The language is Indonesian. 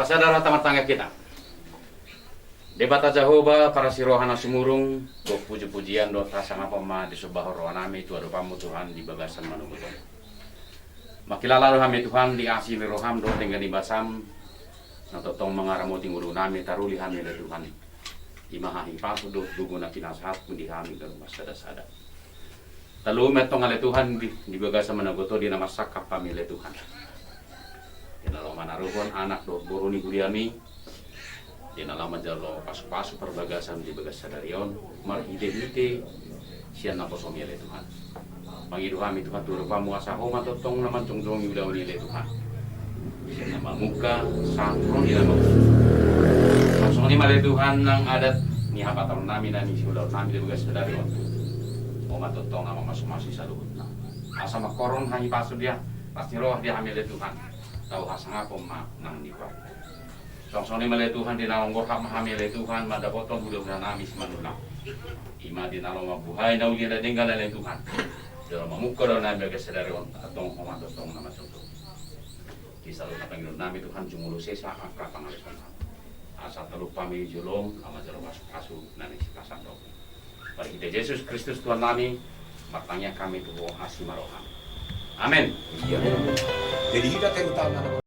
Pasadara tamar tangga kita. Debata Jehovah para sirohana sumurung do puji-pujian do tasang apa ma di subah rohanami tu adupamu Tuhan di bagasan manubuton. Makilala rohami Tuhan di asih roham do dengan ibasam natotong mengaramu tinguru nami taruli hami le Tuhan. Imahahi pasu do duguna kinasahat pun di hami dan masada-sada. Lalu metong ale Tuhan di bagasan manubuton di nama sakap pamile Tuhan. Dinalo manaruhon anak do boroni guriami. Dinalaman jalo pasu-pasu perbagasan di bagas sadarion marhide-hide sian na posomile Tuhan. Pangiduhami Tuhan turupa muasa homa totong naman tungdong yudaw nile Tuhan. Sian na mamuka sangkron ila mamuka. Langsung ni mali Tuhan ng adat ni hapatan namin na ni siudaw namin di bagas sadarion. Homa totong na masumasi sa luhod na. Asa makoron hangi pasu dia pasti roh dia hamile Tuhan. Tahu hasang ako nang diwa. Songsoni malay Tuhan dinalong gorhap mahamilay Tuhan madaboton hudaw na namis manulang. Ima dinalong mabuhay na uli na dinggal na Tuhan. Dilo mamuko daw namin kasadarion atong humatotong na matutong. Kisalo na Panginoon namin Tuhan jumuluse sa akapangalusan namin. Asa talupa may julong ama jalo masuk-asu na nagsikasan daw. Bagi kita Yesus Kristus Tuhan namin, matangnya kami tuho asimarohan. Amin. Jadi kita utama